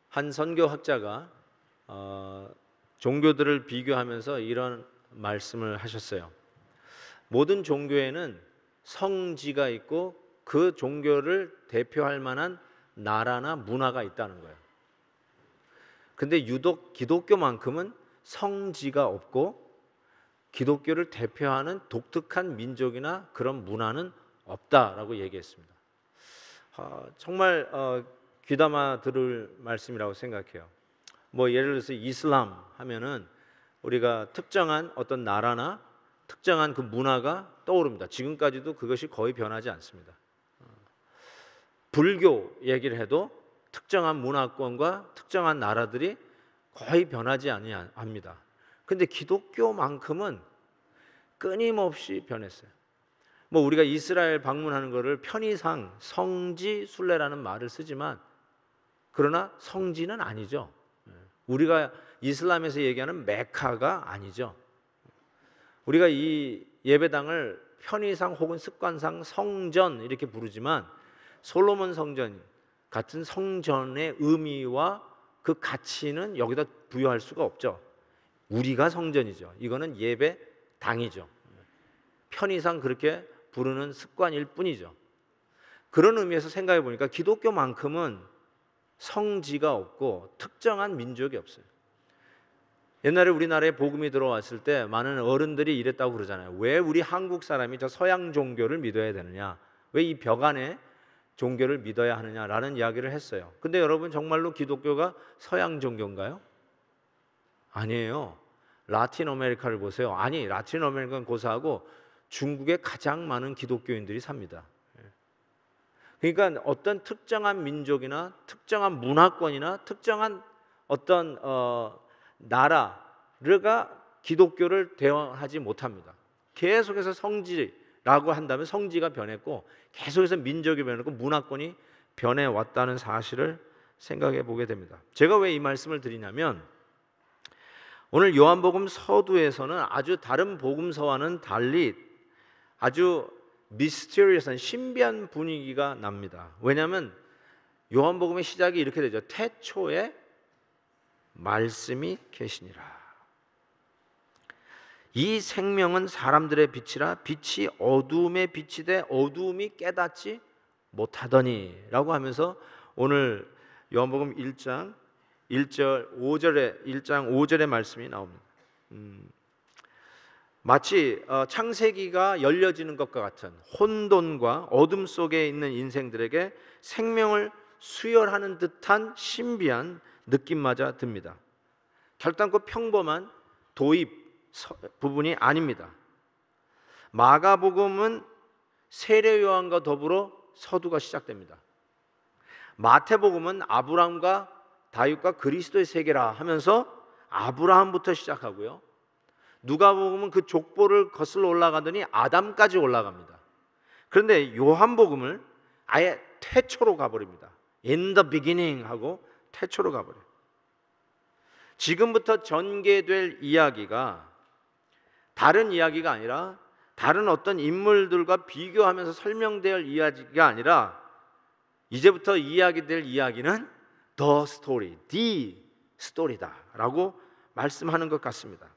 한 선교학자가 종교들을 비교하면서 이런 말씀을 하셨어요. 모든 종교에는 성지가 있고 그 종교를 대표할 만한 나라나 문화가 있다는 거예요. 근데 유독 기독교만큼은 성지가 없고 기독교를 대표하는 독특한 민족이나 그런 문화는 없다라고 얘기했습니다. 정말 귀담아 들을 말씀이라고 생각해요. 뭐 예를 들어서 이슬람 하면은 우리가 특정한 어떤 나라나 특정한 그 문화가 떠오릅니다. 지금까지도 그것이 거의 변하지 않습니다. 불교 얘기를 해도 특정한 문화권과 특정한 나라들이 거의 변하지 않습니다. 근데 기독교만큼은 끊임없이 변했어요. 뭐 우리가 이스라엘 방문하는 것을 편의상 성지 순례라는 말을 쓰지만 그러나 성지는 아니죠. 우리가 이슬람에서 얘기하는 메카가 아니죠. 우리가 이 예배당을 편의상 혹은 습관상 성전 이렇게 부르지만 솔로몬 성전 같은 성전의 의미와 그 가치는 여기다 부여할 수가 없죠. 우리가 성전이죠. 이거는 예배당이죠. 편의상 그렇게 부르는 습관일 뿐이죠. 그런 의미에서 생각해 보니까 기독교만큼은 성지가 없고 특정한 민족이 없어요. 옛날에 우리나라에 복음이 들어왔을 때 많은 어른들이 이랬다고 그러잖아요. 왜 우리 한국 사람이 저 서양 종교를 믿어야 되느냐? 왜 이 벽 안에 종교를 믿어야 하느냐라는 이야기를 했어요. 근데 여러분 정말로 기독교가 서양 종교인가요? 아니에요. 라틴 아메리카를 보세요. 아니, 라틴 아메리카는 고사하고 중국에 가장 많은 기독교인들이 삽니다. 그러니까 어떤 특정한 민족이나 특정한 문화권이나 특정한 어떤 나라가 기독교를 대응하지 못합니다. 계속해서 성지라고 한다면 성지가 변했고 계속해서 민족이 변했고 문화권이 변해왔다는 사실을 생각해 보게 됩니다. 제가 왜 이 말씀을 드리냐면 오늘 요한복음 서두에서는 아주 다른 복음서와는 달리 아주 미스테리어스한 신비한 분위기가 납니다. 왜냐하면 요한복음의 시작이 이렇게 되죠. 태초에 말씀이 계시니라. 이 생명은 사람들의 빛이라 빛이 어두움에 비치되 어두움이 깨닫지 못하더니 라고 하면서 오늘 요한복음 1장 5절의 말씀이 나옵니다. 마치 창세기가 열려지는 것과 같은 혼돈과 어둠 속에 있는 인생들에게 생명을 수혈하는 듯한 신비한 느낌마저 듭니다. 결단코 평범한 도입 부분이 아닙니다. 마가복음은 세례 요한과 더불어 서두가 시작됩니다. 마태복음은 아브라함과 다윗과 그리스도의 세계라 하면서 아브라함부터 시작하고요. 누가복음은 그 족보를 거슬러 올라가더니 아담까지 올라갑니다. 그런데 요한복음을 아예 태초로 가버립니다. In the beginning 하고 태초로 가버려요. 지금부터 전개될 이야기가 다른 이야기가 아니라 다른 어떤 인물들과 비교하면서 설명될 이야기가 아니라 이제부터 이야기될 이야기는 the story다 라고 말씀하는 것 같습니다.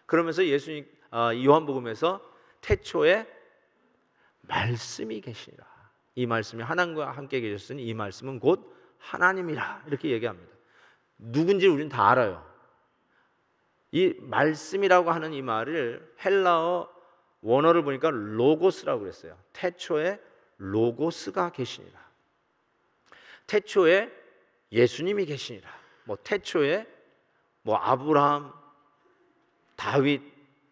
그러면서 예수님 요한복음에서 태초에 말씀이 계시니라. 이 말씀이 하나님과 함께 계셨으니 이 말씀은 곧 하나님이라 이렇게 얘기합니다. 누군지 우리는 다 알아요. 이 말씀이라고 하는 이 말을 헬라어 원어를 보니까 로고스라고 그랬어요. 태초에 로고스가 계시니라. 태초에 예수님이 계시니라. 태초에 아브라함, 다윗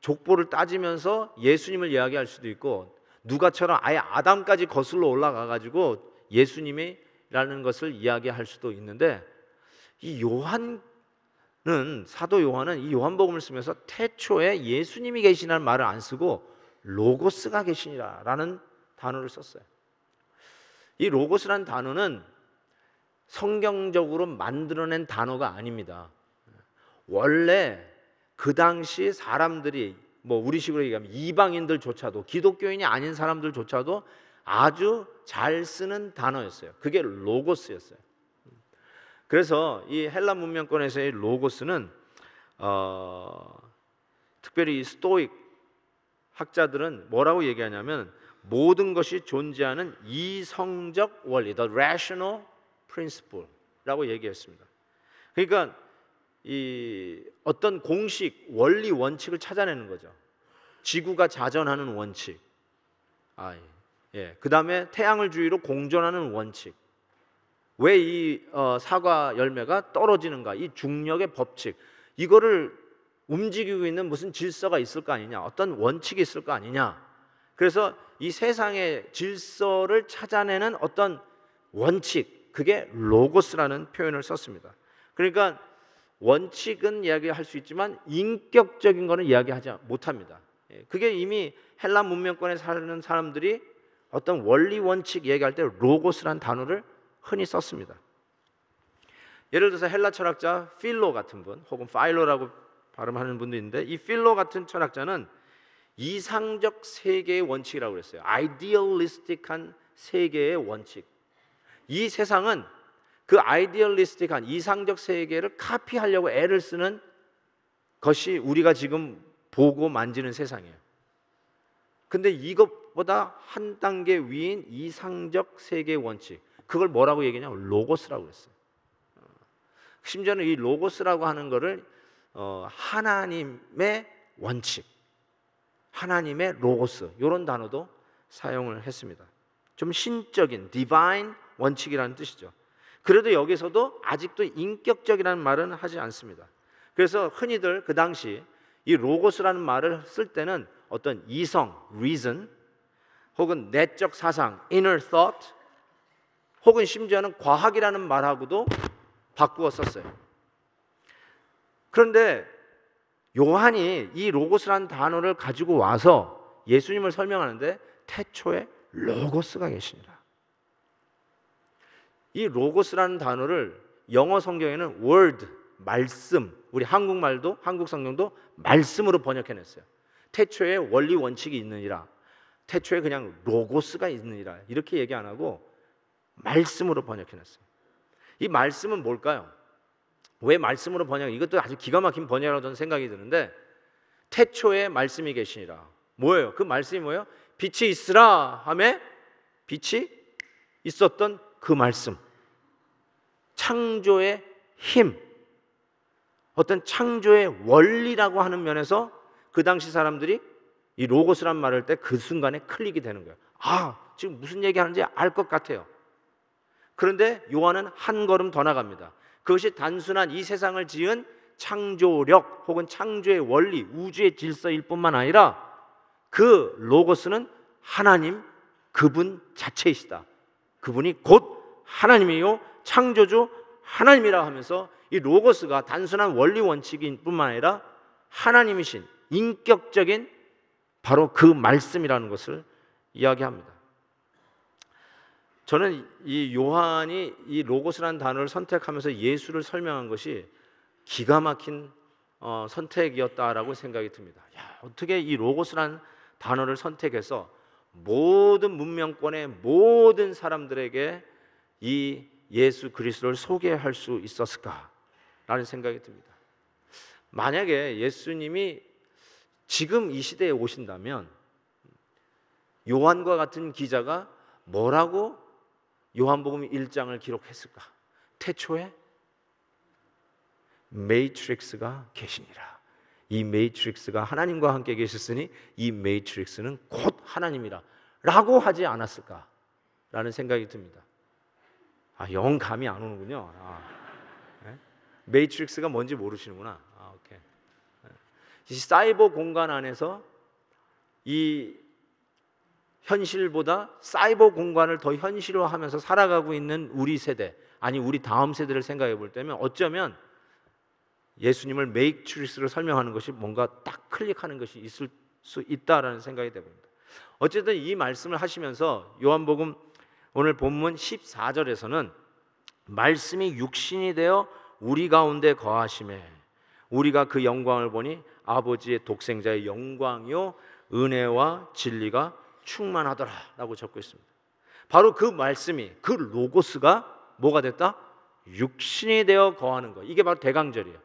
족보를 따지면서 예수님을 이야기할 수도 있고 누가처럼 아예 아담까지 거슬러 올라가 가지고 예수님이라는 것을 이야기할 수도 있는데 이 사도 요한은 이 요한복음을 쓰면서 태초에 예수님이 계시라는 말을 안 쓰고 로고스가 계시니라라는 단어를 썼어요. 이 로고스라는 단어는 성경적으로 만들어낸 단어가 아닙니다. 원래 그 당시 사람들이 우리식으로 얘기하면 이방인들조차도 기독교인이 아닌 사람들조차도 아주 잘 쓰는 단어였어요. 그게 로고스였어요. 그래서 이 헬라 문명권에서의 로고스는 특별히 이 스토익 학자들은 뭐라고 얘기하냐면 모든 것이 존재하는 이성적 원리, the rational principle라고 얘기했습니다. 그러니까 이 어떤 공식, 원리, 원칙을 찾아내는 거죠. 지구가 자전하는 원칙, 그 다음에 태양을 주위로 공전하는 원칙, 왜 이 사과 열매가 떨어지는가, 이 중력의 법칙, 이거를 움직이고 있는 무슨 질서가 있을 거 아니냐, 어떤 원칙이 있을 거 아니냐. 그래서 이 세상의 질서를 찾아내는 어떤 원칙, 그게 로고스라는 표현을 썼습니다. 그러니까 원칙은 이야기할 수 있지만 인격적인 거는 이야기하지 못합니다. 그게 이미 헬라 문명권에 사는 사람들이 어떤 원리 원칙 얘기할 때 로고스란 단어를 흔히 썼습니다. 예를 들어서 헬라 철학자 필로 같은 분, 혹은 파일로라고 발음하는 분도 있는데, 이 필로 같은 철학자는 이상적 세계의 원칙이라고 그랬어요. 아이디얼리스틱한 세계의 원칙. 이 세상은 그 아이디얼리스틱한 이상적 세계를 카피하려고 애를 쓰는 것이 우리가 지금 보고 만지는 세상이에요. 근데 이것보다 한 단계 위인 이상적 세계의 원칙, 그걸 뭐라고 얘기하냐면 로고스라고 그랬어요. 심지어는 이 로고스라고 하는 거를 하나님의 원칙, 하나님의 로고스, 이런 단어도 사용을 했습니다. 좀 신적인 디바인 원칙이라는 뜻이죠. 그래도 여기서도 아직도 인격적이라는 말은 하지 않습니다. 그래서 흔히들 그 당시 이 로고스라는 말을 쓸 때는 어떤 이성, reason, 혹은 내적 사상, inner thought, 혹은 심지어는 과학이라는 말하고도 바꾸어 썼어요. 그런데 요한이 이 로고스라는 단어를 가지고 와서 예수님을 설명하는데 태초에 로고스가 계시니라. 이 로고스라는 단어를 영어 성경에는 word, 말씀, 우리 한국말도, 한국 성경도 말씀으로 번역해냈어요. 태초에 원리 원칙이 있느니라, 태초에 그냥 로고스가 있느니라, 이렇게 얘기 안 하고 말씀으로 번역해냈어요. 이 말씀은 뭘까요? 왜 말씀으로 번역? 이것도 아주 기가 막힌 번역이라고 저는 생각이 드는데, 태초에 말씀이 계시니라. 뭐예요? 그 말씀이 뭐예요? 빛이 있으라 하매 빛이 있었던 그 말씀, 창조의 힘, 어떤 창조의 원리라고 하는 면에서 그 당시 사람들이 이 로고스란 말을 할 때 그 순간에 클릭이 되는 거예요. 지금 무슨 얘기하는지 알 것 같아요. 그런데 요한은 한 걸음 더 나갑니다. 그것이 단순한 이 세상을 지은 창조력 혹은 창조의 원리, 우주의 질서일 뿐만 아니라 그 로고스는 하나님, 그분 자체이시다. 그분이 곧 하나님이요 창조주 하나님이라 하면서 이 로고스가 단순한 원리 원칙인 뿐만 아니라 하나님이신 인격적인 바로 그 말씀이라는 것을 이야기합니다. 저는 이 요한이 이 로고스라는 단어를 선택하면서 예수를 설명한 것이 기가 막힌 선택이었다라고 생각이 듭니다. 어떻게 이 로고스라는 단어를 선택해서 모든 문명권의 모든 사람들에게 이 예수 그리스도를 소개할 수 있었을까라는 생각이 듭니다. 만약에 예수님이 지금 이 시대에 오신다면 요한과 같은 기자가 뭐라고 요한복음 1장을 기록했을까? 태초에 매트릭스가 계시니라. 이 매트릭스가 하나님과 함께 계셨으니 이 매트릭스는 곧 하나님이라 라고 하지 않았을까? 라는 생각이 듭니다. 영 감이 안 오는군요. 네? 매트릭스가 뭔지 모르시는구나. 오케이. 이 사이버 공간 안에서 이 현실보다 사이버 공간을 더 현실화하면서 살아가고 있는 우리 세대, 아니 우리 다음 세대를 생각해 볼 때면 어쩌면 예수님을 매트릭스로 설명하는 것이 뭔가 딱 클릭하는 것이 있을 수 있다라는 생각이 됩니다. 어쨌든 이 말씀을 하시면서 요한복음 오늘 본문 14절에서는 말씀이 육신이 되어 우리 가운데 거하심에 우리가 그 영광을 보니 아버지의 독생자의 영광이요 은혜와 진리가 충만하더라 라고 적고 있습니다. 바로 그 말씀이, 그 로고스가 뭐가 됐다? 육신이 되어 거하는 것, 이게 바로 대강절이에요.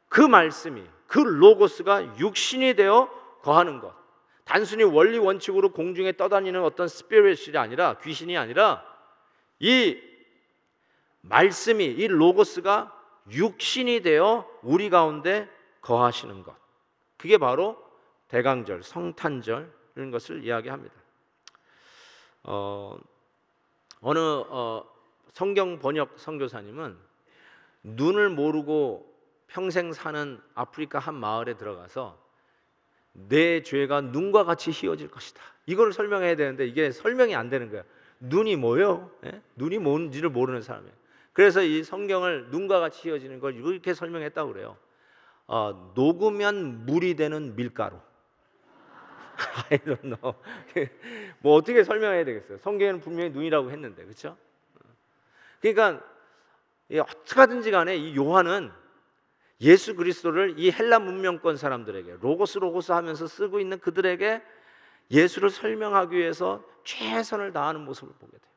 그 말씀이, 그 로고스가 육신이 되어 거하는 것, 단순히 원리 원칙으로 공중에 떠다니는 어떤 스피릿이 아니라, 귀신이 아니라 이 말씀이, 이 로고스가 육신이 되어 우리 가운데 거하시는 것, 그게 바로 대강절, 성탄절 이런 것을 이야기합니다. 어느 성경 번역 선교사님은 눈을 모르고 평생 사는 아프리카 한 마을에 들어가서 내 죄가 눈과 같이 희어질 것이다, 이걸 설명해야 되는데 이게 설명이 안 되는 거야. 눈이 뭐예요? 예? 눈이 뭔지를 모르는 사람이에요. 그래서 이 성경을 눈과 같이 희어지는 걸 이렇게 설명했다고 그래요. 녹으면 물이 되는 밀가루. I don't know. 뭐 어떻게 설명해야 되겠어요? 성경에는 분명히 눈이라고 했는데, 그렇죠? 그러니까 어떻게 하든지 간에 이 요한은 예수 그리스도를 이 헬라 문명권 사람들에게 로고스 하면서 쓰고 있는 그들에게 예수를 설명하기 위해서 최선을 다하는 모습을 보게 돼요.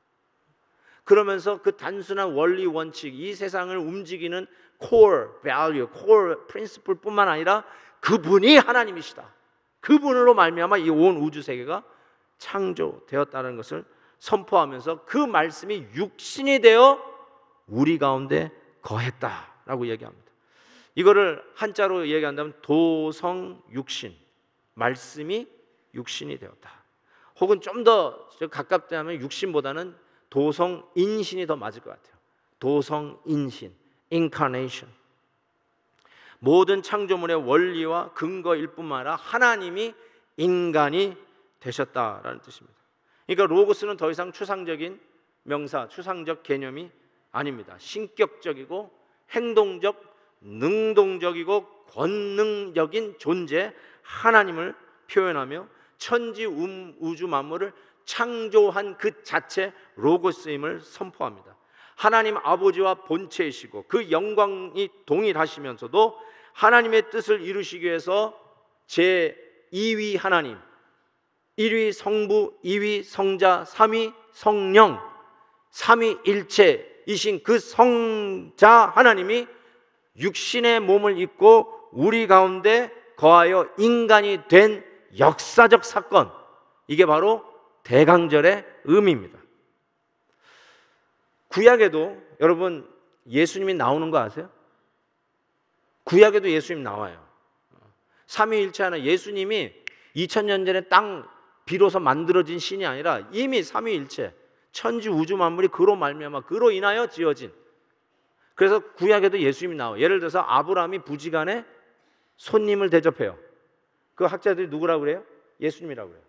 그러면서 그 단순한 원리 원칙, 이 세상을 움직이는 core value, core principle 뿐만 아니라 그분이 하나님이시다, 그분으로 말미암아 이 온 우주 세계가 창조되었다는 것을 선포하면서 그 말씀이 육신이 되어 우리 가운데 거했다라고 얘기합니다. 이거를 한자로 얘기한다면 도성육신, 말씀이 육신이 되었다. 혹은 좀 더 가깝다면 육신보다는 도성인신이 더 맞을 것 같아요. 도성인신, incarnation. 모든 창조물의 원리와 근거일 뿐만 아니라 하나님이 인간이 되셨다라는 뜻입니다. 그러니까 로고스는 더 이상 추상적인 명사, 추상적 개념이 아닙니다. 신격적이고 행동적, 능동적이고 권능적인 존재 하나님을 표현하며 천지 우주 만물을 창조한 그 자체 로고스임을 선포합니다. 하나님 아버지와 본체이시고 그 영광이 동일하시면서도 하나님의 뜻을 이루시기 위해서 제2위 하나님, 1위 성부, 2위 성자, 3위 성령, 3위일체이신 그 성자 하나님이 육신의 몸을 입고 우리 가운데 거하여 인간이 된 역사적 사건, 이게 바로 대강절의 의미입니다. 구약에도 여러분 예수님이 나오는 거 아세요? 구약에도 예수님 나와요. 삼위일체 하나, 예수님이 2000년 전에 땅 비로소 만들어진 신이 아니라 이미 삼위일체, 천지 우주 만물이 그로 말미암아 그로 인하여 지어진. 그래서 구약에도 예수님이 나와요. 예를 들어서 아브라함이 부지간에 손님을 대접해요. 그 학자들이 누구라고 그래요? 예수님이라고 그래요.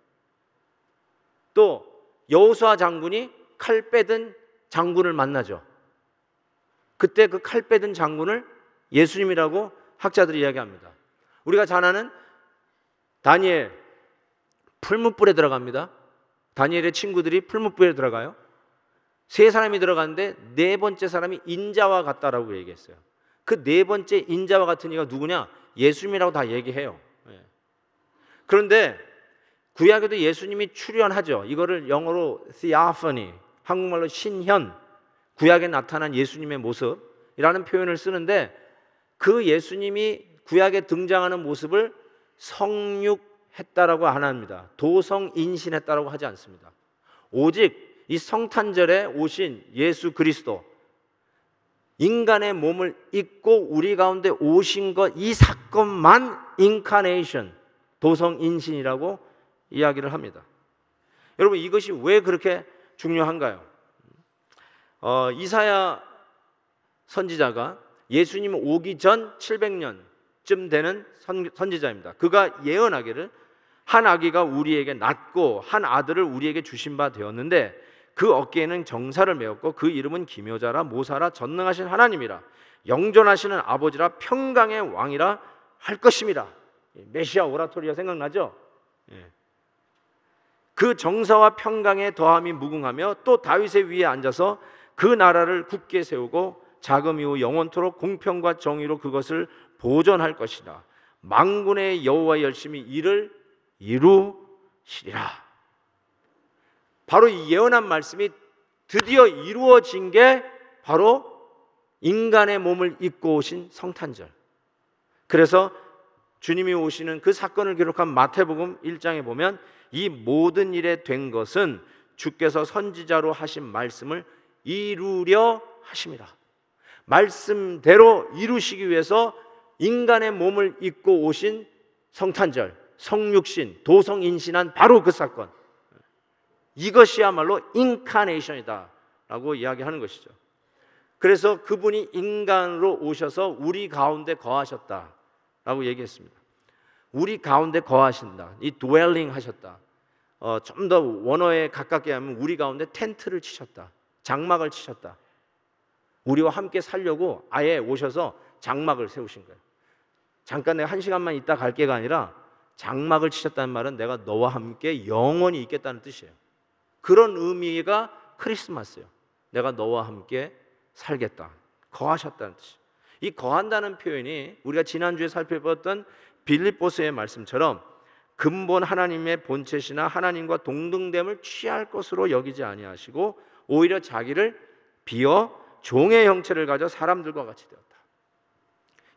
또 여호수아 장군이 칼 빼든 장군을 만나죠. 그때 그 칼 빼든 장군을 예수님이라고 학자들이 이야기합니다. 우리가 잘 아는 다니엘, 풀무불에 들어갑니다. 다니엘의 친구들이 풀무불에 들어가요. 세 사람이 들어가는데 네 번째 사람이 인자와 같다라고 얘기했어요. 그 네 번째 인자와 같은 이가 누구냐? 예수님이라고 다 얘기해요. 그런데 구약에도 예수님이 출현하죠. 이거를 영어로 theophany, 한국말로 신현, 구약에 나타난 예수님의 모습이라는 표현을 쓰는데 그 예수님이 구약에 등장하는 모습을 성육했다라고 안 합니다. 도성인신했다라고 하지 않습니다. 오직 이 성탄절에 오신 예수 그리스도, 인간의 몸을 입고 우리 가운데 오신 것, 이 사건만 인카네이션, 도성인신이라고 이야기를 합니다. 여러분, 이것이 왜 그렇게 중요한가요? 이사야 선지자가 예수님 오기 전 700년쯤 되는 선지자입니다. 그가 예언하기를 한 아기가 우리에게 낳고 한 아들을 우리에게 주신 바 되었는데 그 어깨에는 정사를 메었고 그 이름은 기묘자라 모사라 전능하신 하나님이라 영존하시는 아버지라 평강의 왕이라 할 것입니다. 메시아 오라토리가 생각나죠? 그 정사와 평강의 더함이 무궁하며 또 다윗의 위에 앉아서 그 나라를 굳게 세우고 자금 이후 영원토록 공평과 정의로 그것을 보존할 것이라. 만군의 여호와의 열심히 이를 이루시리라. 바로 이 예언한 말씀이 드디어 이루어진 게 바로 인간의 몸을 입고 오신 성탄절. 그래서 주님이 오시는 그 사건을 기록한 마태복음 1장에 보면 이 모든 일에 된 것은 주께서 선지자로 하신 말씀을 이루려 하심이라. 말씀대로 이루시기 위해서 인간의 몸을 입고 오신 성탄절, 성육신, 도성인신한 바로 그 사건, 이것이야말로 인카네이션이다 라고 이야기하는 것이죠. 그래서 그분이 인간으로 오셔서 우리 가운데 거하셨다 라고 얘기했습니다. 우리 가운데 거하신다, 이 dwelling 하셨다. 좀 더 원어에 가깝게 하면 우리 가운데 텐트를 치셨다, 장막을 치셨다. 우리와 함께 살려고 아예 오셔서 장막을 세우신 거예요. 잠깐 내가 1시간만 있다 갈게가 아니라 장막을 치셨다는 말은 내가 너와 함께 영원히 있겠다는 뜻이에요. 그런 의미가 크리스마스예요. 내가 너와 함께 살겠다, 거하셨다는 뜻이에요. 이 거한다는 표현이 우리가 지난주에 살펴봤던 빌립보서의 말씀처럼 근본 하나님의 본체시나 하나님과 동등됨을 취할 것으로 여기지 아니하시고 오히려 자기를 비어 종의 형체를 가져 사람들과 같이 되었다.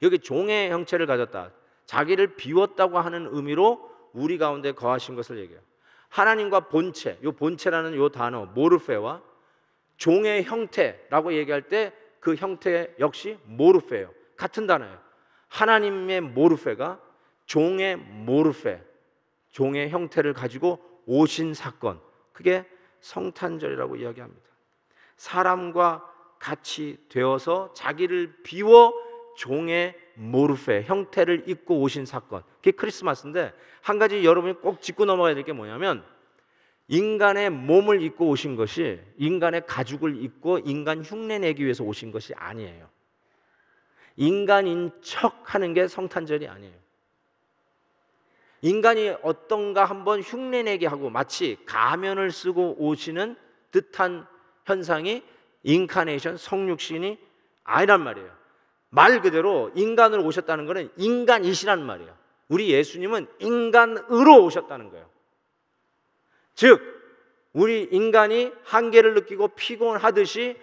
여기 종의 형체를 가졌다, 자기를 비웠다고 하는 의미로 우리 가운데 거하신 것을 얘기해요. 하나님과 본체, 요 본체라는 요 단어 모르페와 종의 형태라고 얘기할 때 그 형태 역시 모르페예요. 같은 단어예요. 하나님의 모르페가 종의 모르페, 종의 형태를 가지고 오신 사건, 그게 성탄절이라고 이야기합니다. 사람과 같이 되어서 자기를 비워 종의 모르페, 형태를 입고 오신 사건, 그게 크리스마스인데, 한 가지 여러분이 꼭 짚고 넘어가야 될 게 뭐냐면 인간의 몸을 입고 오신 것이 인간의 가죽을 입고 인간 흉내 내기 위해서 오신 것이 아니에요. 인간인 척 하는 게 성탄절이 아니에요. 인간이 어떤가 한번 흉내내게 하고 마치 가면을 쓰고 오시는 듯한 현상이 인카네이션, 성육신이 아니란 말이에요. 말 그대로 인간으로 오셨다는 것은 인간이시란 말이에요. 우리 예수님은 인간으로 오셨다는 거예요. 즉 우리 인간이 한계를 느끼고 피곤하듯이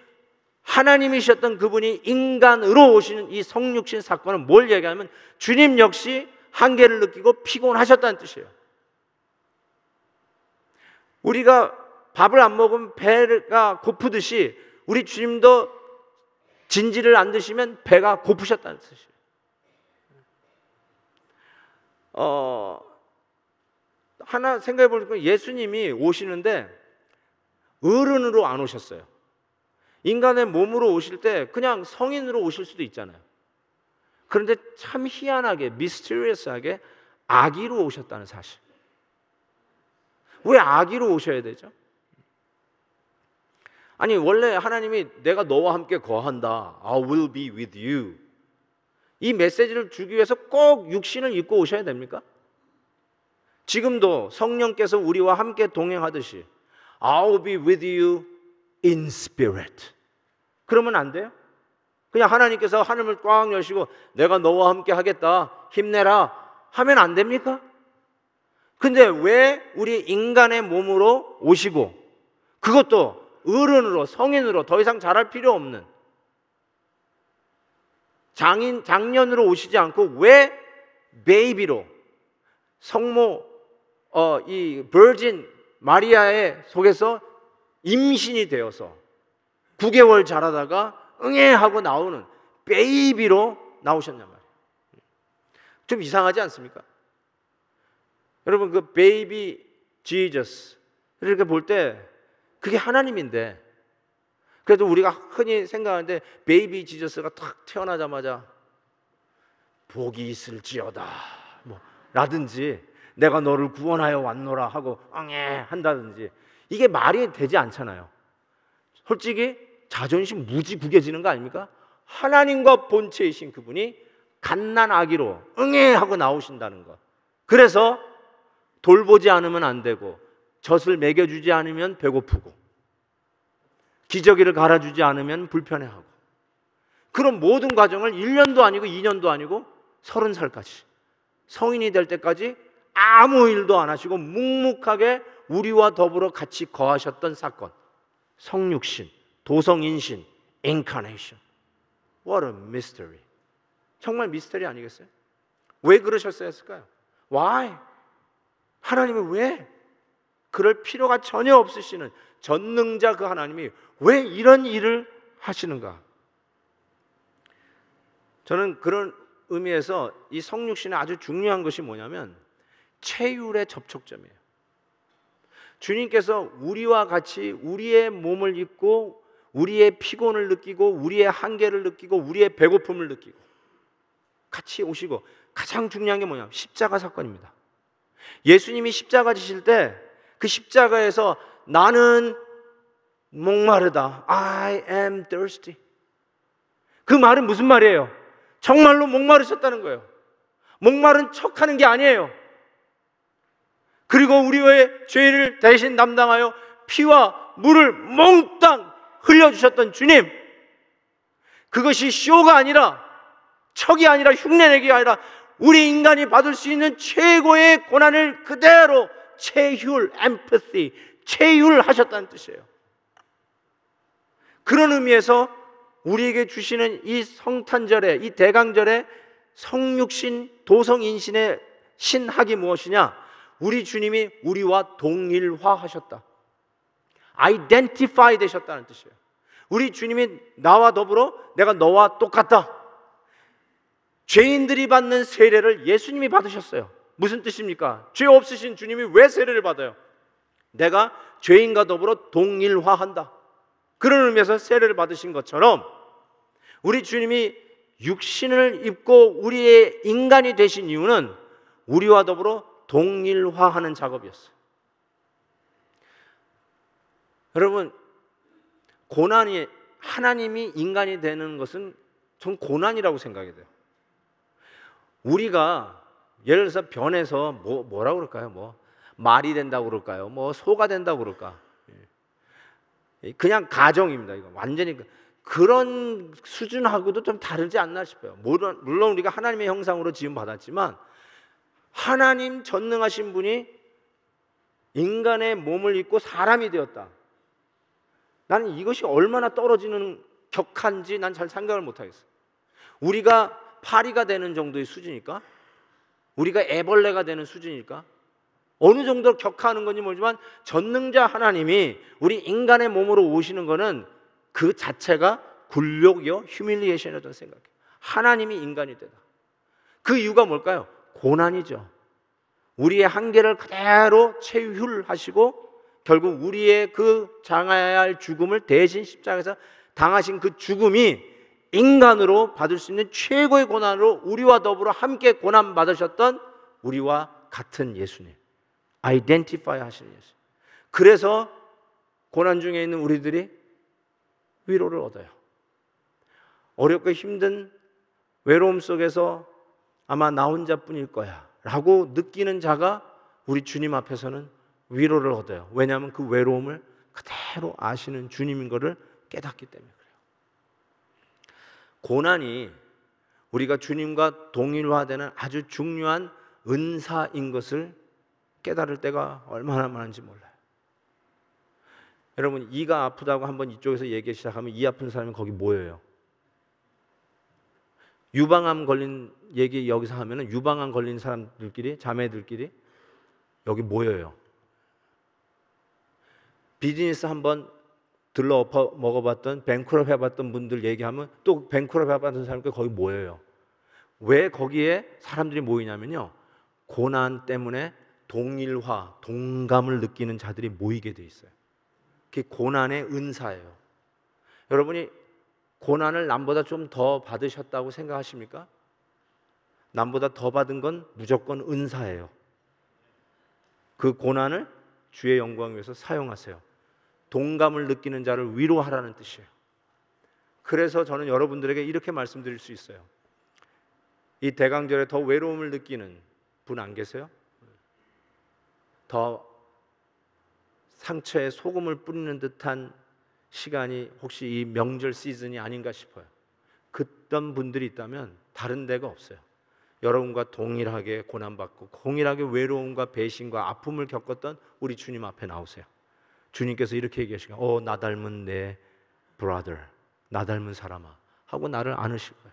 하나님이셨던 그분이 인간으로 오시는 이 성육신 사건은 뭘 얘기하냐면 주님 역시 한계를 느끼고 피곤하셨다는 뜻이에요. 우리가 밥을 안 먹으면 배가 고프듯이 우리 주님도 진지를 안 드시면 배가 고프셨다는 뜻이에요. 하나 생각해 보니까 예수님이 오시는데 어른으로 안 오셨어요. 인간의 몸으로 오실 때 그냥 성인으로 오실 수도 있잖아요. 그런데 참 희한하게, 미스테리어스하게 아기로 오셨다는 사실. 왜 아기로 오셔야 되죠? 아니 원래 하나님이 내가 너와 함께 거한다, I will be with you, 이 메시지를 주기 위해서 꼭 육신을 입고 오셔야 됩니까? 지금도 성령께서 우리와 함께 동행하듯이 I will be with you in spirit, 그러면 안 돼요? 그냥 하나님께서 하늘을 꽉 여시고 내가 너와 함께 하겠다, 힘내라 하면 안 됩니까? 근데 왜 우리 인간의 몸으로 오시고, 그것도 어른으로, 성인으로, 더 이상 잘할 필요 없는 장년으로 오시지 않고 왜 베이비로, 성모 이 버진 마리아의 속에서 임신이 되어서 9개월 자라다가 응애 하고 나오는 베이비로 나오셨냔 말이에요. 좀 이상하지 않습니까? 여러분 그 베이비 지저스 이렇게 볼 때 그게 하나님인데, 그래도 우리가 흔히 생각하는데 베이비 지저스가 탁 태어나자마자 복이 있을지어다 뭐 라든지 내가 너를 구원하여 왔노라 하고 응애 한다든지, 이게 말이 되지 않잖아요. 솔직히 자존심 무지 구겨지는 거 아닙니까? 하나님과 본체이신 그분이 갓난 아기로 응애 하고 나오신다는 것. 그래서 돌보지 않으면 안 되고, 젖을 먹여주지 않으면 배고프고, 기저귀를 갈아주지 않으면 불편해하고, 그런 모든 과정을 1년도 아니고 2년도 아니고 30살까지 성인이 될 때까지 아무 일도 안 하시고 묵묵하게 우리와 더불어 같이 거하셨던 사건, 성육신, 도성인신, 인카네이션. What a mystery. 정말 미스터리 아니겠어요? 왜 그러셨어야 했을까요? Why? 하나님은 왜? 그럴 필요가 전혀 없으시는 전능자 그 하나님이 왜 이런 일을 하시는가? 저는 그런 의미에서 이 성육신의 아주 중요한 것이 뭐냐면 체휼의 접촉점이에요. 주님께서 우리와 같이 우리의 몸을 입고 우리의 피곤을 느끼고 우리의 한계를 느끼고 우리의 배고픔을 느끼고 같이 오시고, 가장 중요한 게 뭐냐면 십자가 사건입니다. 예수님이 십자가 지실 때 그 십자가에서 나는 목마르다, I am thirsty, 그 말은 무슨 말이에요? 정말로 목마르셨다는 거예요. 목마른 척하는 게 아니에요. 그리고 우리의 죄를 대신 담당하여 피와 물을 몽땅 흘려주셨던 주님, 그것이 쇼가 아니라, 척이 아니라, 흉내내기가 아니라 우리 인간이 받을 수 있는 최고의 고난을 그대로 체휼, empathy, 체휼하셨다는 뜻이에요. 그런 의미에서 우리에게 주시는 이 성탄절에, 이 대강절에 성육신, 도성인신의 신학이 무엇이냐? 우리 주님이 우리와 동일화하셨다, identify 되셨다는 뜻이에요. 우리 주님이 나와 더불어 내가 너와 똑같다. 죄인들이 받는 세례를 예수님이 받으셨어요. 무슨 뜻입니까? 죄 없으신 주님이 왜 세례를 받아요? 내가 죄인과 더불어 동일화한다, 그런 의미에서 세례를 받으신 것처럼 우리 주님이 육신을 입고 우리의 인간이 되신 이유는 우리와 더불어 동일화하는 작업이었어요. 여러분, 고난이, 하나님이 인간이 되는 것은 전 고난이라고 생각이 돼요. 우리가 예를 들어서 변해서 뭐라고 그럴까요? 말이 된다고 그럴까요? 소가 된다고 그럴까? 그냥 가정입니다. 이거 완전히 그런 수준하고도 좀 다르지 않나 싶어요. 물론 우리가 하나님의 형상으로 지음 받았지만 하나님 전능하신 분이 인간의 몸을 입고 사람이 되었다. 나는 이것이 얼마나 떨어지는 격한지 난 잘 생각을 못하겠어요. 우리가 파리가 되는 정도의 수준일까? 우리가 애벌레가 되는 수준일까? 어느 정도로 격하는 건지 모르지만 전능자 하나님이 우리 인간의 몸으로 오시는 것은 그 자체가 굴욕이요, 휴밀리에이션이라고 생각해요. 하나님이 인간이 되다. 그 이유가 뭘까요? 고난이죠. 우리의 한계를 그대로 체휼하시고 결국 우리의 그 당해야 할 죽음을 대신 십자가에서 당하신 그 죽음이 인간으로 받을 수 있는 최고의 고난으로 우리와 더불어 함께 고난 받으셨던 우리와 같은 예수님, 아이덴티파이 하시는 예수. 그래서 고난 중에 있는 우리들이 위로를 얻어요. 어렵고 힘든 외로움 속에서 아마 나 혼자뿐일 거야 라고 느끼는 자가 우리 주님 앞에서는 위로를 얻어요. 왜냐하면 그 외로움을 그대로 아시는 주님인 것을 깨닫기 때문에 그래요. 고난이 우리가 주님과 동일화되는 아주 중요한 은사인 것을 깨달을 때가 얼마나 많은지 몰라요. 여러분, 이가 아프다고 한번 이쪽에서 얘기 시작하면 이 아픈 사람이 거기 모여요. 유방암 걸린 얘기 여기서 하면은 유방암 걸린 사람들끼리, 자매들끼리 여기 모여요. 비즈니스 한번 들러 엎어 먹어봤던, 뱅크럽 해봤던 분들 얘기하면 또 뱅크럽 해봤던 사람들 거기 모여요. 왜 거기에 사람들이 모이냐면요, 고난 때문에 동일화, 동감을 느끼는 자들이 모이게 돼 있어요. 그게 고난의 은사예요. 여러분이 고난을 남보다 좀 더 받으셨다고 생각하십니까? 남보다 더 받은 건 무조건 은사예요. 그 고난을 주의 영광을 위해서 사용하세요. 동감을 느끼는 자를 위로하라는 뜻이에요. 그래서 저는 여러분들에게 이렇게 말씀드릴 수 있어요. 이 대강절에 더 외로움을 느끼는 분 안 계세요? 더 상처에 소금을 뿌리는 듯한 시간이 혹시 이 명절 시즌이 아닌가 싶어요. 그런 분들이 있다면 다른 데가 없어요. 여러분과 동일하게 고난받고 동일하게 외로움과 배신과 아픔을 겪었던 우리 주님 앞에 나오세요. 주님께서 이렇게 얘기하시고, 나 닮은 내 brother, 나 닮은 사람아, 하고 나를 안으실 거예요.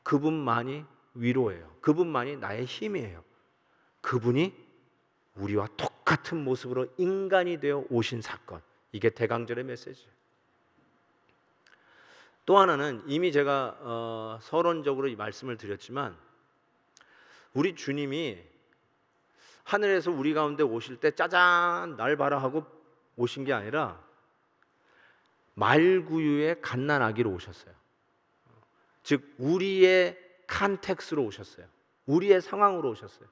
그분만이 위로예요. 그분만이 나의 힘이에요. 그분이 우리와 똑같은 모습으로 인간이 되어 오신 사건, 이게 대강절의 메시지예요. 또 하나는 이미 제가 서론적으로 이 말씀을 드렸지만, 우리 주님이 하늘에서 우리 가운데 오실 때 짜잔 날 봐라 하고 오신 게 아니라 말구유의 갓난아기로 오셨어요. 즉 우리의 컨텍스로 오셨어요. 우리의 상황으로 오셨어요.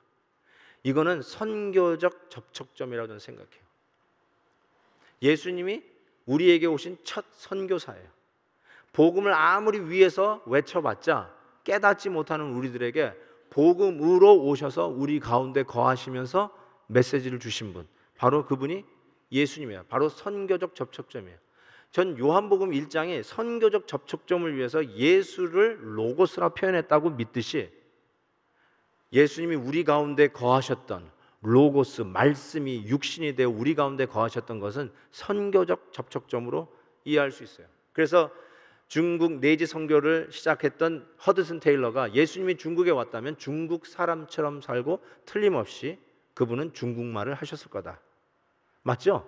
이거는 선교적 접촉점이라고 저는 생각해요. 예수님이 우리에게 오신 첫 선교사예요. 복음을 아무리 위에서 외쳐봤자 깨닫지 못하는 우리들에게 복음으로 오셔서 우리 가운데 거하시면서 메시지를 주신 분, 바로 그분이 예수님이에요. 바로 선교적 접촉점이에요. 전 요한복음 1장이 선교적 접촉점을 위해서 예수를 로고스라 표현했다고 믿듯이, 예수님이 우리 가운데 거하셨던 로고스, 말씀이 육신이 되어 우리 가운데 거하셨던 것은 선교적 접촉점으로 이해할 수 있어요. 그래서 중국 내지 선교를 시작했던 허드슨 테일러가 예수님이 중국에 왔다면 중국 사람처럼 살고 틀림없이 그분은 중국말을 하셨을 거다. 맞죠?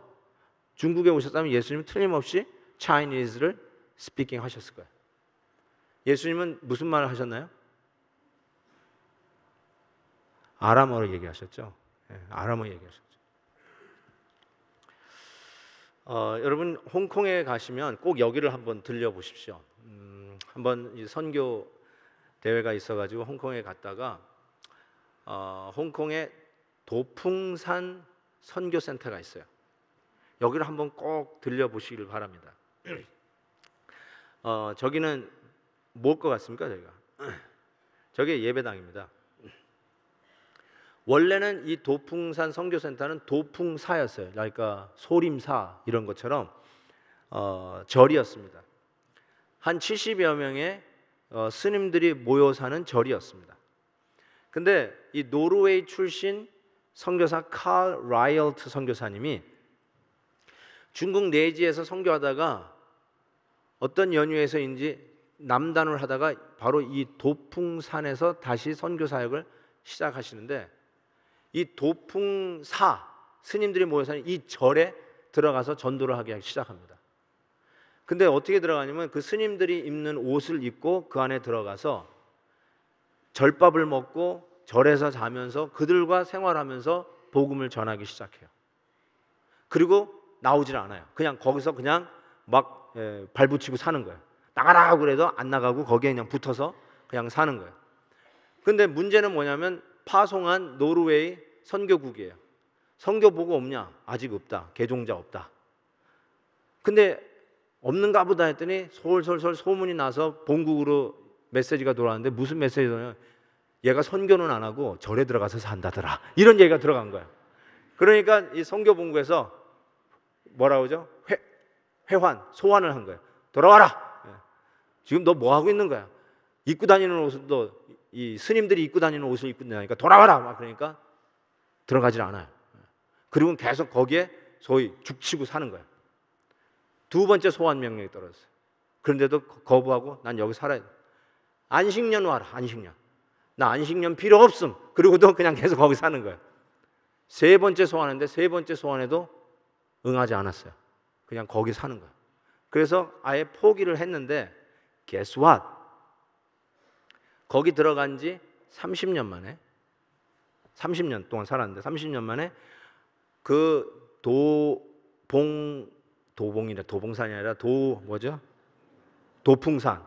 중국에 오셨다면 예수님은 틀림없이 차이니즈를 스피킹 하셨을 거예요. 예수님은 무슨 말을 하셨나요? 아람어로 얘기하셨죠. 아람어 얘기하셨죠. 여러분 홍콩에 가시면 꼭 여기를 한번 들려보십시오. 한번 이 선교 대회가 있어가지고 홍콩에 갔다가 홍콩에 도풍산 선교센터가 있어요. 여기를 한번 꼭 들려보시길 바랍니다. 저기는 뭘 것 같습니까? 저희가 저게 예배당입니다. 원래는 이 도풍산 선교센터는 도풍사였어요. 그러니까 소림사 이런 것처럼 절이었습니다. 한 70여 명의 스님들이 모여 사는 절이었습니다. 근데 이 노르웨이 출신 선교사 칼 라이얼트 선교사님이 중국 내지에서 선교하다가 어떤 연유에서인지 남단을 하다가 바로 이 도풍산에서 다시 선교 사역을 시작하시는데, 이 도풍사 스님들이 모여 사는 이 절에 들어가서 전도를 하기 시작합니다. 근데 어떻게 들어가냐면 그 스님들이 입는 옷을 입고 그 안에 들어가서 절밥을 먹고 절에서 자면서 그들과 생활하면서 복음을 전하기 시작해요. 그리고 나오질 않아요. 그냥 거기서 그냥 막 발붙이고 사는 거예요. 나가라고 그래도 안 나가고 거기에 그냥 붙어서 그냥 사는 거예요. 근데 문제는 뭐냐면 파송한 노르웨이 선교국이에요. 선교보고 없냐? 아직 없다. 개종자 없다. 근데 없는가 보다 했더니 솔솔솔 소문이 나서 본국으로 메시지가 돌아왔는데, 무슨 메시지냐면 얘가 선교는 안 하고 절에 들어가서 산다더라, 이런 얘기가 들어간 거예요. 그러니까 이 선교본부에서 뭐라고 그러죠? 소환을 한 거예요. 돌아와라. 지금 너 뭐 하고 있는 거야? 입고 다니는 옷을 이 스님들이 입고 다니는 옷을 입고 다니니까 돌아와라. 막 그러니까 들어가질 않아요. 그리고 계속 거기에 소위 죽치고 사는 거예요. 두 번째 소환 명령이 떨어졌어요. 그런데도 거부하고 난 여기 살아야 돼. 안식년 와라. 안식년. 나 안식년 필요 없음. 그리고도 그냥 계속 거기 사는 거예요. 세 번째 소환했는데 세 번째 소환에도 응하지 않았어요. 그냥 거기 사는 거예요. 그래서 아예 포기를 했는데 guess what? 거기 들어간 지 30년 만에 30년 동안 살았는데 30년 만에 그 도봉산이 아니라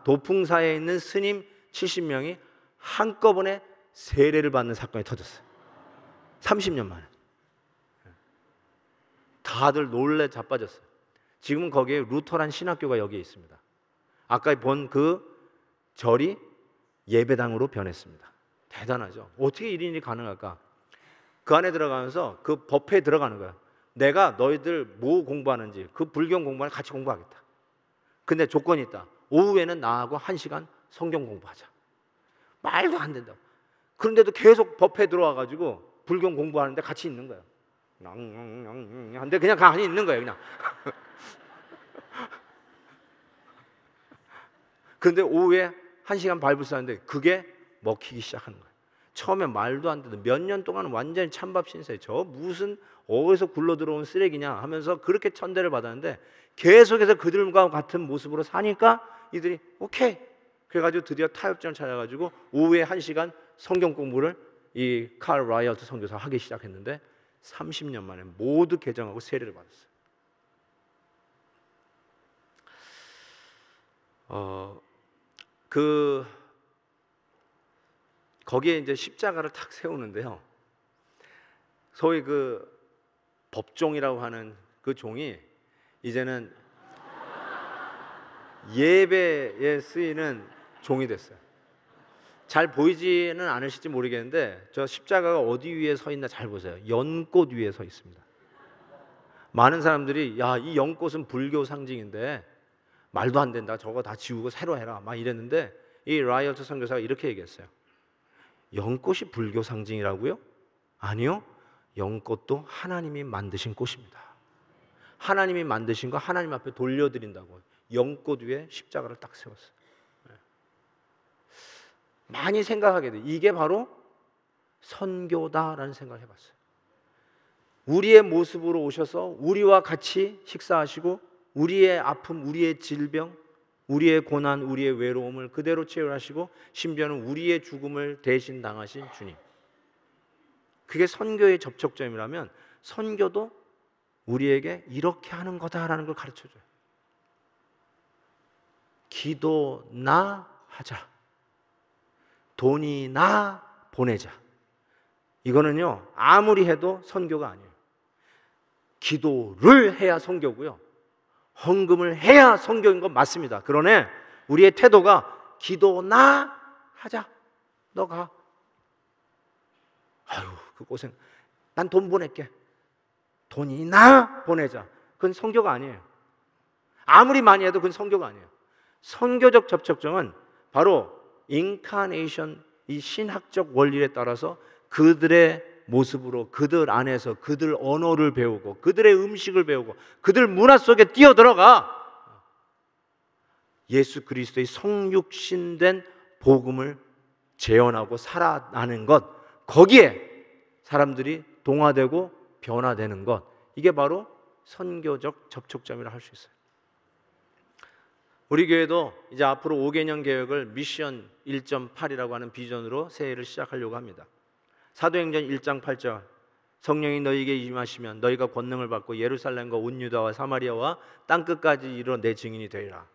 도풍사에 있는 스님 70명이 한꺼번에 세례를 받는 사건이 터졌어요. 30년 만에. 다들 놀래 자빠졌어요. 지금은 거기에 루터란 신학교가 여기에 있습니다. 아까 본 그 절이 예배당으로 변했습니다. 대단하죠. 어떻게 이런 일이 가능할까? 그 안에 들어가면서 그 법회에 들어가는 거야. 내가 너희들 뭐 공부하는지 그 불경 공부하는 같이 공부하겠다. 근데 조건이 있다. 오후에는 나하고 1시간 성경 공부하자. 말도 안 된다. 그런데도 계속 법회에 들어와가지고 불경 공부하는데 같이 있는 거예요. 근데 그냥 가만히 있는 거예요. 그냥. 근데 오후에 1시간 바이블 study하는데 그게 먹히기 시작하는 거예요. 처음에 말도 안 되던 몇 년 동안 완전히 찬밥 신세, 저 무슨 어디서 굴러 들어온 쓰레기냐 하면서 그렇게 천대를 받았는데 계속해서 그들과 같은 모습으로 사니까 이들이 오케이 그래가지고 드디어 타협점을 찾아가지고 오후에 1시간 성경 공부를 이 칼 라이어트 선교사가 하기 시작했는데 30년 만에 모두 개정하고 세례를 받았어요. 거기에 이제 십자가를 탁 세우는데요. 소위 그 법종이라고 하는 그 종이 이제는 예배에 쓰이는 종이 됐어요. 잘 보이지는 않으실지 모르겠는데 저 십자가가 어디 위에 서 있나 잘 보세요. 연꽃 위에 서 있습니다. 많은 사람들이 야, 이 연꽃은 불교 상징인데 말도 안 된다, 저거 다 지우고 새로 해라 막 이랬는데 이 라이어트 선교사가 이렇게 얘기했어요. 연꽃이 불교 상징이라고요? 아니요, 연꽃도 하나님이 만드신 꽃입니다. 하나님이 만드신 거 하나님 앞에 돌려드린다고 연꽃 위에 십자가를 딱 세웠어요. 많이 생각하게 돼요. 이게 바로 선교다라는 생각을 해봤어요. 우리의 모습으로 오셔서 우리와 같이 식사하시고 우리의 아픔, 우리의 질병, 우리의 고난, 우리의 외로움을 그대로 체험하시고 심지어는 우리의 죽음을 대신 당하신 주님. 그게 선교의 접촉점이라면 선교도 우리에게 이렇게 하는 거다라는 걸 가르쳐줘요. 기도나 하자, 돈이나 보내자. 이거는요 아무리 해도 선교가 아니에요. 기도를 해야 선교고요, 헌금을 해야 선교인 건 맞습니다. 그러네 우리의 태도가 기도나 하자, 너 가. 아유 그 고생, 난 돈 보낼게. 돈이나 보내자. 그건 선교가 아니에요. 아무리 많이 해도 그건 선교가 아니에요. 선교적 접촉점은 바로 인카네이션, 이 신학적 원리에 따라서 그들의 모습으로 그들 안에서 그들 언어를 배우고 그들의 음식을 배우고 그들 문화 속에 뛰어들어가 예수 그리스도의 성육신된 복음을 재현하고 살아나는 것, 거기에 사람들이 동화되고 변화되는 것, 이게 바로 선교적 접촉점이라 할 수 있어요. 우리 교회도 이제 앞으로 5개년 계획을 미션 1.8이라고 하는 비전으로 새해를 시작하려고 합니다. 사도행전 1장 8절, 성령이 너희에게 임하시면 너희가 권능을 받고 예루살렘과 온 유다와 사마리아와 땅끝까지 이르러 내 증인이 되리라.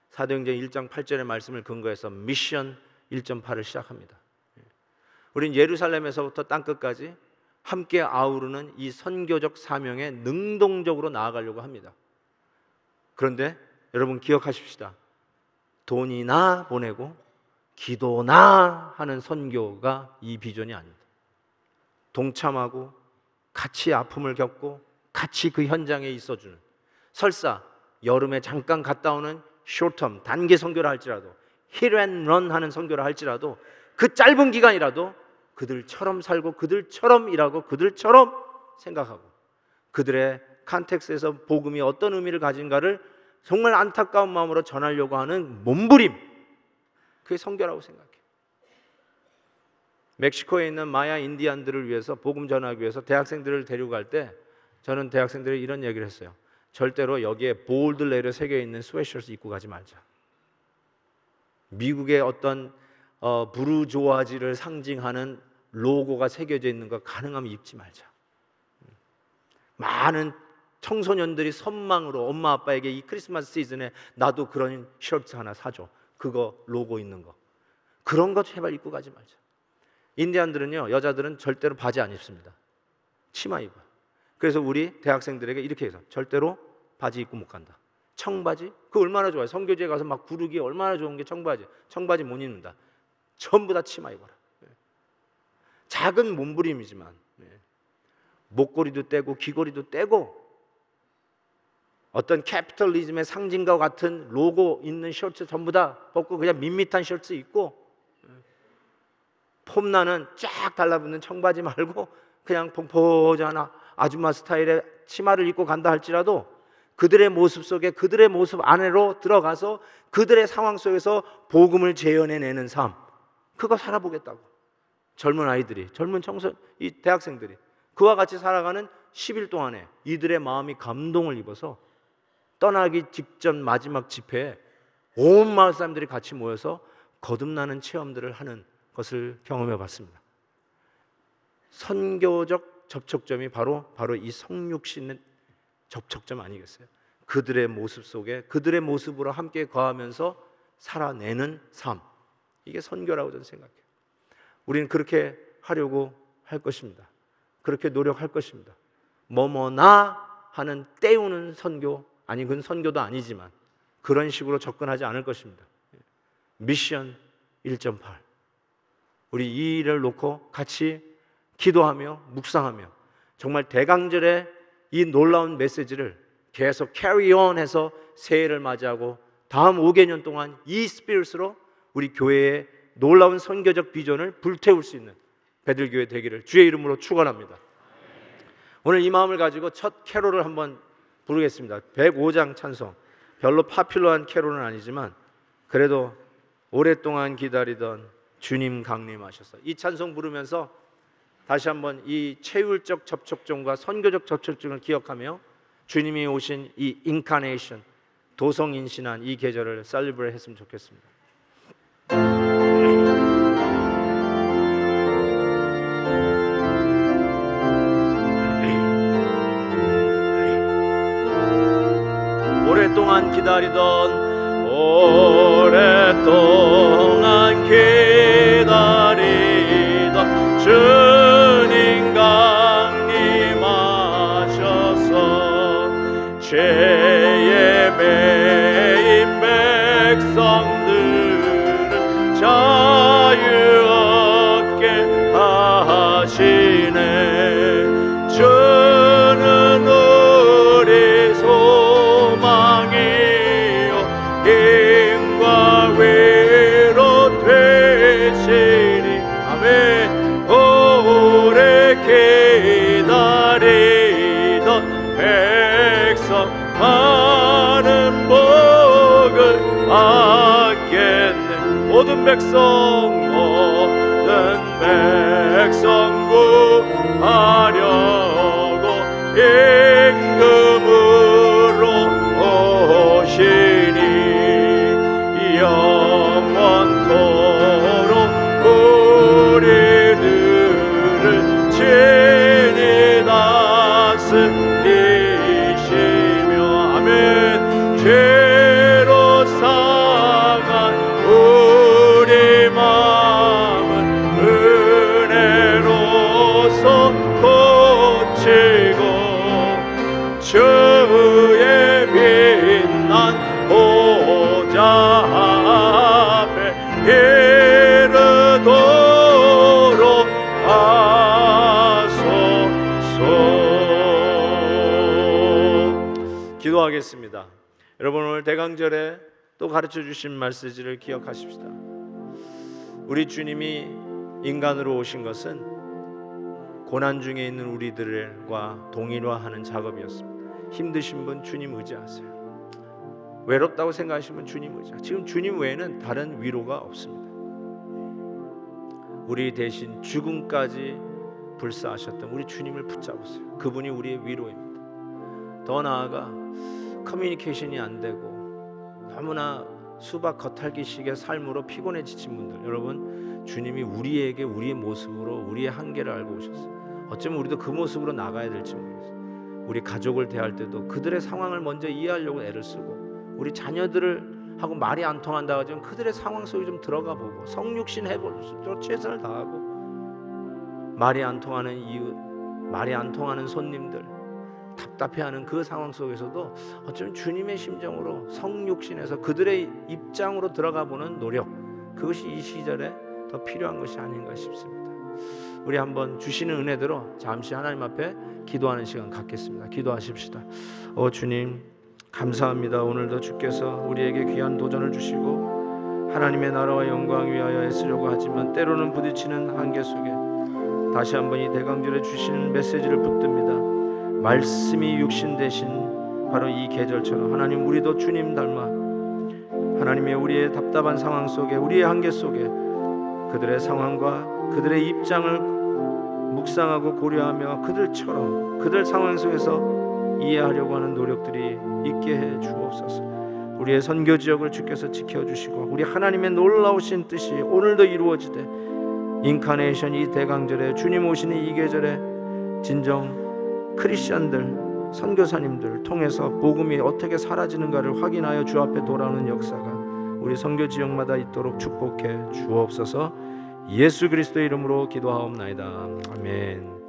사도행전 1장 8절의 말씀을 근거해서 미션 1.8을 시작합니다. 우린 예루살렘에서부터 땅끝까지 함께 아우르는 이 선교적 사명에 능동적으로 나아가려고 합니다. 그런데 여러분 기억하십시다. 돈이나 보내고 기도나 하는 선교가 이 비전이 아닙니다. 동참하고 같이 아픔을 겪고 같이 그 현장에 있어주는, 설사 여름에 잠깐 갔다 오는 숏텀 단기 선교를 할지라도, 힐 앤 런 하는 선교를 할지라도 그 짧은 기간이라도 그들처럼 살고 그들처럼 일하고 그들처럼 생각하고 그들의 컨텍스트에서 복음이 어떤 의미를 가진가를 정말 안타까운 마음으로 전하려고 하는 몸부림, 그게 선교라고 생각해요. 멕시코에 있는 마야 인디안들을 위해서 복음 전하기 위해서 대학생들을 데리고 갈 때 저는 대학생들이 이런 얘기를 했어요. 절대로 여기에 볼드 레이어 새겨있는 스웨셔츠 입고 가지 말자. 미국의 어떤 부르주아지를 상징하는 로고가 새겨져 있는 거 가능하면 입지 말자. 많은 청소년들이 선망으로 엄마 아빠에게 이 크리스마스 시즌에 나도 그런 셔츠 하나 사줘, 그거 로고 있는 거, 그런 거 제발 입고 가지 말자. 인디안들은요, 여자들은 절대로 바지 안 입습니다. 치마 입어요. 그래서 우리 대학생들에게 이렇게 해서 절대로 바지 입고 못 간다. 청바지? 그거 얼마나 좋아요. 선교지에 가서 막 구르기 얼마나 좋은 게 청바지. 청바지 못 입는다. 전부 다 치마 입어라. 작은 몸부림이지만 목걸이도 떼고 귀걸이도 떼고 어떤 캐피털리즘의 상징과 같은 로고 있는 셔츠 전부 다 벗고 그냥 밋밋한 셔츠 입고 폼나는 쫙 달라붙는 청바지 말고 그냥 펑퍼짐한 아줌마 스타일의 치마를 입고 간다 할지라도 그들의 모습 속에, 그들의 모습 안으로 들어가서 그들의 상황 속에서 복음을 재현해내는 삶, 그거 살아보겠다고. 젊은 아이들이, 젊은 이 대학생들이 그와 같이 살아가는 10일 동안에 이들의 마음이 감동을 입어서 떠나기 직전 마지막 집회에 온 마을 사람들이 같이 모여서 거듭나는 체험들을 하는 것을 경험해 봤습니다. 선교적 접촉점이 바로 이 성육신의 접촉점 아니겠어요? 그들의 모습 속에 그들의 모습으로 함께 거하면서 살아내는 삶, 이게 선교라고 저는 생각해요. 우리는 그렇게 하려고 할 것입니다. 그렇게 노력할 것입니다. 뭐뭐나 하는 때우는 선교, 아니 그건 선교도 아니지만 그런 식으로 접근하지 않을 것입니다. 미션 1.8, 우리 이 일을 놓고 같이 기도하며 묵상하며 정말 대강절의 이 놀라운 메시지를 계속 carry on 해서 새해를 맞이하고 다음 5개년 동안 이 스피릿으로 우리 교회의 놀라운 선교적 비전을 불태울 수 있는 베들교회 되기를 주의 이름으로 축원합니다. 오늘 이 마음을 가지고 첫 캐롤을 한번 부르겠습니다. 105장 찬송, 별로 파퓰러한 캐롤은 아니지만 그래도 오랫동안 기다리던 주님 강림하셔서, 이 찬송 부르면서 다시 한번 이 체율적 접촉점과 선교적 접촉점을 기억하며 주님이 오신 이 인카네이션, 도성인신한 이 계절을 셀리브레이트 했으면 좋겠습니다. 오랫동안 기다리던, 오랫동안 기다리던 주님 강림하셔서 죄에 매인 백성들을 자유 얻게 하시네. 주는 우리 소망이요 힘과 위로 되시니. 아멘. 오래 기다리던 백성 많은 복을 받겠네. 모든 백성 구하려고 임금으로 오시니 영원토록 우리들을 친히 다스리시며. 아멘. 죄로 상한 우리 마음은 은혜로서 고치고 주의 빛난 보좌 앞에 이르도록 하소서. 기도하겠습니다. 여러분, 오늘 대강절에 또 가르쳐 주신 메시지를 기억하십시다. 우리 주님이 인간으로 오신 것은 고난 중에 있는 우리들과 동일화하는 작업이었습니다. 힘드신 분 주님 의지하세요. 외롭다고 생각하시는 분 주님 의지하세요. 지금 주님 외에는 다른 위로가 없습니다. 우리 대신 죽음까지 불사하셨던 우리 주님을 붙잡으세요. 그분이 우리의 위로입니다. 더 나아가 커뮤니케이션이 안 되고 너무나 수박 겉핥기식의 삶으로 피곤해 지친 분들, 여러분, 주님이 우리에게 우리의 모습으로 우리의 한계를 알고 오셨어요. 어쩌면 우리도 그 모습으로 나가야 될지 모르겠어요. 우리 가족을 대할 때도 그들의 상황을 먼저 이해하려고 애를 쓰고, 우리 자녀들을 하고 말이 안 통한다고 하지만 그들의 상황 속에 좀 들어가 보고 성육신 해볼 수 있도록 최선을 다하고, 말이 안 통하는 이웃, 말이 안 통하는 손님들, 답답해하는 그 상황 속에서도 어쩌면 주님의 심정으로 성육신해서 그들의 입장으로 들어가 보는 노력, 그것이 이 시절에 더 필요한 것이 아닌가 싶습니다. 우리 한번 주시는 은혜대로 잠시 하나님 앞에 기도하는 시간 갖겠습니다. 기도하십시다. 주님, 감사합니다. 오늘도 주께서 우리에게 귀한 도전을 주시고 하나님의 나라와 영광 위하여 애쓰려고 하지만 때로는 부딪히는 한계 속에 다시 한번 이 대강절에 주시는 메시지를 붙듭니다. 말씀이 육신 되신 바로 이 계절처럼 하나님 우리도 주님 닮아 하나님의 우리의 답답한 상황 속에 우리의 한계 속에 그들의 상황과 그들의 입장을 묵상하고 고려하며 그들처럼 그들 상황 속에서 이해하려고 하는 노력들이 있게 해 주옵소서. 우리의 선교 지역을 주께서 지켜주시고 우리 하나님의 놀라우신 뜻이 오늘도 이루어지되 인카네이션 이 대강절에 주님 오시는 이 계절에 진정 크리스천들 선교사님들 통해서 복음이 어떻게 사라지는가를 확인하여 주 앞에 돌아오는 역사가 우리 선교 지역마다 있도록 축복해 주옵소서. 예수 그리스도의 이름으로 기도하옵나이다. 아멘.